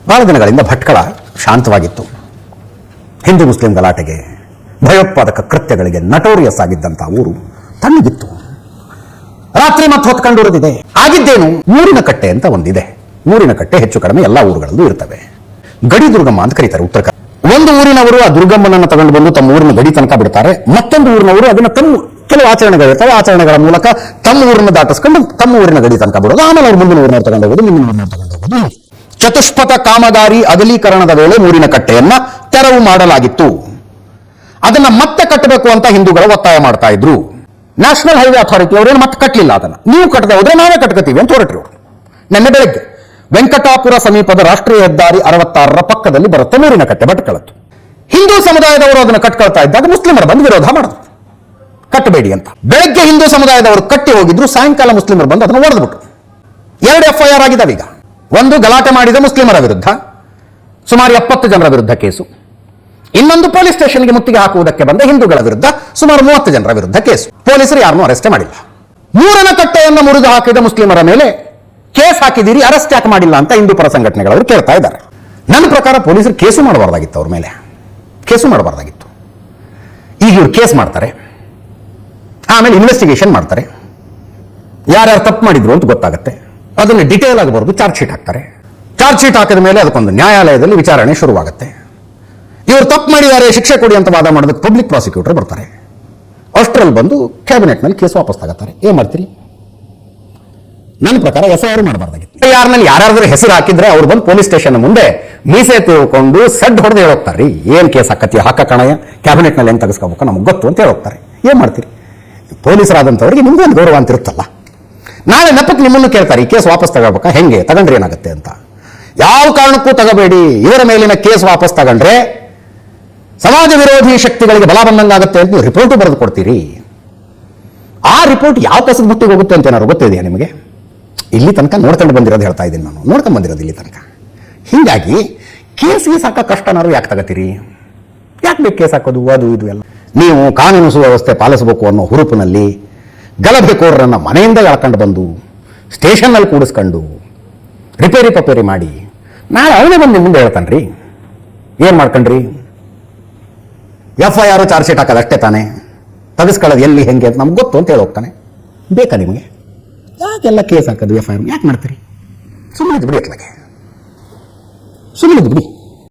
ಬಹಳ ದಿನಗಳಿಂದ ಭಟ್ಕಳ ಶಾಂತವಾಗಿತ್ತು. ಹಿಂದೂ ಮುಸ್ಲಿಂ ಗಲಾಟೆಗೆ, ಭಯೋತ್ಪಾದಕ ಕೃತ್ಯಗಳಿಗೆ ನಟೋರಿಯಸ್ ಆಗಿದ್ದಂಥ ಊರು ತಣ್ಣಗಿತ್ತು. ರಾತ್ರಿ ಮತ್ತೆ ಹೊತ್ಕೊಂಡುರಿದಿದೆ. ಆಗಿದ್ದೇನು, ಊರಿನ ಕಟ್ಟೆ ಅಂತ ಒಂದಿದೆ. ಊರಿನ ಕಟ್ಟೆ ಹೆಚ್ಚು ಕಡಿಮೆ ಎಲ್ಲ ಊರುಗಳಲ್ಲೂ ಇರ್ತವೆ. ಗಡಿ ದುರ್ಗಮ್ಮ ಅಂತ ಕರೀತಾರೆ ಉತ್ತರ ಕನ್ನಡ. ಒಂದು ಊರಿನವರು ಆ ದುರ್ಗಮ್ಮನನ್ನು ತಗೊಂಡು ಬಂದು ತಮ್ಮ ಊರಿನ ಗಡಿ ತನಕ ಬಿಡ್ತಾರೆ. ಮತ್ತೊಂದು ಊರಿನವರು ಅದನ್ನು ಕೆಲವು ಆಚರಣೆಗಳಿರ್ತವೆ, ಆಚರಣೆಗಳ ಮೂಲಕ ತಮ್ಮ ಊರನ್ನು ದಾಟಿಸ್ಕೊಂಡು ತಮ್ಮ ಊರಿನ ಗಡಿ ತನಕ ಬಿಡೋದು. ಆಮೇಲೆ ಅವ್ರು ಮುಂದಿನ ಊರಿನವ್ರು ತಗೊಂಡು ಹೋಗೋದು, ಮುಂದಿನ ಊರಿನವ್ರು ತಗೊಂಡು ಹೋಗೋದು. ಚತುಷ್ಪಥ ಕಾಮಗಾರಿ ಅಗಲೀಕರಣದ ವೇಳೆ ಊರಿನ ಕಟ್ಟೆಯನ್ನ ತೆರವು ಮಾಡಲಾಗಿತ್ತು. ಅದನ್ನ ಮತ್ತೆ ಕಟ್ಟಬೇಕು ಅಂತ ಹಿಂದೂಗಳು ಒತ್ತಾಯ ಮಾಡ್ತಾ ಇದ್ರು. ನ್ಯಾಷನಲ್ ಹೈವೇ ಅಥಾರಿಟಿ ಅವರೇನು ಮತ್ತೆ ಕಟ್ಟಲಿಲ್ಲ. ಅದನ್ನ ನೀವು ಕಟ್ಟದೆ ಹೋದ್ರೆ ನಾವೇ ಕಟ್ಕೋತೀವಿ ಅಂತ ಹೊರಟ್ರು. ನಿನ್ನೆ ಬೆಳಗ್ಗೆ ವೆಂಕಟಾಪುರ ಸಮೀಪದ ರಾಷ್ಟ್ರೀಯ ಹೆದ್ದಾರಿ 66ರ ಪಕ್ಕದಲ್ಲಿ ಬರುತ್ತೆ ಊರಿನ ಕಟ್ಟೆ ಭಟ್ಕಳದ್ದು. ಹಿಂದೂ ಸಮುದಾಯದವರು ಅದನ್ನು ಕಟ್ಕೊಳ್ತಾ ಇದ್ದಾಗ ಮುಸ್ಲಿಮರು ಬಂದು ವಿರೋಧ ಮಾಡಿದ್ರು, ಕಟ್ಟಬೇಡಿ ಅಂತ. ಬೆಳಗ್ಗೆ ಹಿಂದೂ ಸಮುದಾಯದವರು ಕಟ್ಟಿ ಹೋಗಿದ್ರು, ಸಾಯಂಕಾಲ ಮುಸ್ಲಿಮರು ಬಂದು ಅದನ್ನು ಹೊಡೆದ್ಬಿಟ್ರು. 2 FIR ಆಗಿದ್ದಾವೆ ಈಗ. ಒಂದು ಗಲಾಟೆ ಮಾಡಿದ ಮುಸ್ಲಿಮರ ವಿರುದ್ಧ ಸುಮಾರು 70 ಜನರ ವಿರುದ್ಧ ಕೇಸು, ಇನ್ನೊಂದು ಪೊಲೀಸ್ ಸ್ಟೇಷನ್ಗೆ ಮುತ್ತಿಗೆ ಹಾಕುವುದಕ್ಕೆ ಬಂದ ಹಿಂದೂಗಳ ವಿರುದ್ಧ ಸುಮಾರು 30 ಜನರ ವಿರುದ್ಧ ಕೇಸು. ಪೊಲೀಸರು ಯಾರನ್ನೂ ಅರೆಸ್ಟ್ ಮಾಡಿಲ್ಲ. ಮೂರನ ಕಟ್ಟೆಯನ್ನು ಮುರಿದು ಹಾಕಿದ ಮುಸ್ಲಿಮರ ಮೇಲೆ ಕೇಸ್ ಹಾಕಿದ್ದೀರಿ, ಅರೆಸ್ಟ್ ಯಾಕೆ ಮಾಡಿಲ್ಲ ಅಂತ ಹಿಂದೂ ಪರ ಸಂಘಟನೆಗಳವರು ಕೇಳ್ತಾ ಇದ್ದಾರೆ. ನನ್ನ ಪ್ರಕಾರ ಪೊಲೀಸರು ಕೇಸು ಮಾಡಬಾರ್ದಾಗಿತ್ತು, ಅವ್ರ ಮೇಲೆ ಕೇಸು ಮಾಡಬಾರ್ದಾಗಿತ್ತು. ಈಗ ಇವ್ರು ಕೇಸ್ ಮಾಡ್ತಾರೆ, ಆಮೇಲೆ ಇನ್ವೆಸ್ಟಿಗೇಷನ್ ಮಾಡ್ತಾರೆ, ಯಾರ್ಯಾರು ತಪ್ಪು ಮಾಡಿದ್ರು ಅಂತ ಗೊತ್ತಾಗುತ್ತೆ. ಅದನ್ನು ಡಿಟೇಲ್ ಆಗಿ ಬರೆದು ಚಾರ್ಜ್ ಶೀಟ್ ಹಾಕ್ತಾರೆ. ಚಾರ್ಜ್ ಶೀಟ್ ಹಾಕಿದ ಮೇಲೆ ಅದಕ್ಕೊಂದು ನ್ಯಾಯಾಲಯದಲ್ಲಿ ವಿಚಾರಣೆ ಶುರುವಾಗುತ್ತೆ. ಇವರು ತಪ್ಪು ಮಾಡಿದ್ದಾರೆ, ಶಿಕ್ಷೆ ಕೊಡಿ ಅಂತ ವಾದ ಮಾಡೋದಕ್ಕೆ ಪಬ್ಲಿಕ್ ಪ್ರಾಸಿಕ್ಯೂಟರ್ ಬರ್ತಾರೆ. ಅಷ್ಟರಲ್ಲಿ ಬಂದು ಕ್ಯಾಬಿನೆಟ್ನಲ್ಲಿ ಕೇಸ್ ವಾಪಸ್ ತಗೋತಾರೆ. ಏನ್ ಮಾಡ್ತೀರಿ? ನನ್ನ ಪ್ರಕಾರ FIR ಮಾಡಬಾರ್ದಾಗಿತ್ತು. ಯಾರನಲ್ಲಿ ಯಾರಾದ್ರೂ ಹೆಸರು ಹಾಕಿದ್ರೆ ಅವ್ರು ಬಂದು ಪೊಲೀಸ್ ಸ್ಟೇಷನ್ ಮುಂದೆ ಮೀಸೆ ತಿಳ್ಕೊಂಡು ಸಡ್ ಹೊಡೆದು ಹೇಳೋಗ್ತಾರೆ, ಏನ್ ಕೇಸ್ ಹಾಕತ್ತಿ, ಹಾಕ ಕಣಯ್ಯ, ಕ್ಯಾಬಿನೆಟ್ನಲ್ಲಿ ಹೆಂಗ್ ತೆಗೆಸ್ಕೋಬೇಕು ನಮ್ಗೆ ಗೊತ್ತು ಅಂತ ಹೇಳೋಗ್ತಾರೆ. ಏನ್ ಮಾಡ್ತೀರಿ? ಪೊಲೀಸರಾದಂಥವ್ರಿಗೆ ನಿಮ್ಗೂ ಒಂದು ಗೌರವ ಅಂತ ಇರುತ್ತಲ್ಲ. ನಾಳೆ ನೆಪಕ್ಕೆ ನಿಮ್ಮನ್ನು ಕೇಳ್ತಾರೆ, ಈ ಕೇಸ್ ವಾಪಸ್ ತಗೋಬೇಕಾ, ಹೆಂಗೆ ತಗೊಂಡ್ರೆ ಏನಾಗುತ್ತೆ ಅಂತ. ಯಾವ ಕಾರಣಕ್ಕೂ ತಗೋಬೇಡಿ. ಇವರ ಮೇಲಿನ ಕೇಸ್ ವಾಪಸ್ ತಗೊಂಡ್ರೆ ಸಮಾಜ ವಿರೋಧಿ ಶಕ್ತಿಗಳಿಗೆ ಬಲ ಬಂದಂಗಾಗುತ್ತೆ ಅಂತ ನೀವು ರಿಪೋರ್ಟು ಬರೆದು ಕೊಡ್ತೀರಿ. ಆ ರಿಪೋರ್ಟ್ ಯಾವ ಕಸದ ಮುಟ್ಟಿಗೆ ಹೋಗುತ್ತೆ ಅಂತ ಏನಾದ್ರು ಗೊತ್ತಿದೆಯಾ ನಿಮಗೆ? ಇಲ್ಲಿ ತನಕ ನೋಡ್ಕೊಂಡು ಬಂದಿರೋದು ಹೇಳ್ತಾ ಇದ್ದೀನಿ ನಾನು, ನೋಡ್ಕೊಂಡು ಬಂದಿರೋದು ಇಲ್ಲಿ ತನಕ. ಹೀಗಾಗಿ ಕೇಸ್ಗೆ ಸಾಕ ಕಷ್ಟನಾದ್ರು ಯಾಕೆ ತಗೋತೀರಿ? ಯಾಕೆ ಬೇಕು ಕೇಸ್ ಹಾಕೋದು, ಅದು ಇದು ಎಲ್ಲ? ನೀವು ಕಾನೂನು ಸುವ್ಯವಸ್ಥೆ ಪಾಲಿಸಬೇಕು ಅನ್ನೋ ಹುರುಪಿನಲ್ಲಿ ಗಲಭೆಕೋರರನ್ನು ಮನೆಯಿಂದ ಎಳ್ಕೊಂಡು ಬಂದು ಸ್ಟೇಷನ್ನಲ್ಲಿ ಕೂಡಿಸ್ಕೊಂಡು ರಿಪೇರಿ ಪಪೇರಿ ಮಾಡಿ ನಾಳೆ ಅವನೇ ಬಂದು ಮುಂದೆ ಹೇಳ್ತಾನ್ರಿ, ಏನು ಮಾಡ್ಕೊಂಡ್ರಿ? FIR ಚಾರ್ಜ್ ಶೀಟ್ ಹಾಕೋದು ಅಷ್ಟೇ ತಾನೇ, ತೆಗೆಸ್ಕೊಳ್ಳೋದು ಎಲ್ಲಿ ಹೆಂಗೆ ಅಂತ ನಮ್ಗೆ ಗೊತ್ತು ಅಂತ ಹೇಳಿ ಹೋಗ್ತಾನೆ. ಬೇಕಾ ನಿಮಗೆ? ಯಾಕೆಲ್ಲ ಕೇಸ್ ಹಾಕೋದು, FIR ಯಾಕೆ ಮಾಡ್ತೀರಿ? ಸುಮ್ಮನೆ ಬಿಡಿ, ಅತ್ಲಾಗೆ ಸುಮ್ಮನೆ ಬಿಡಿ.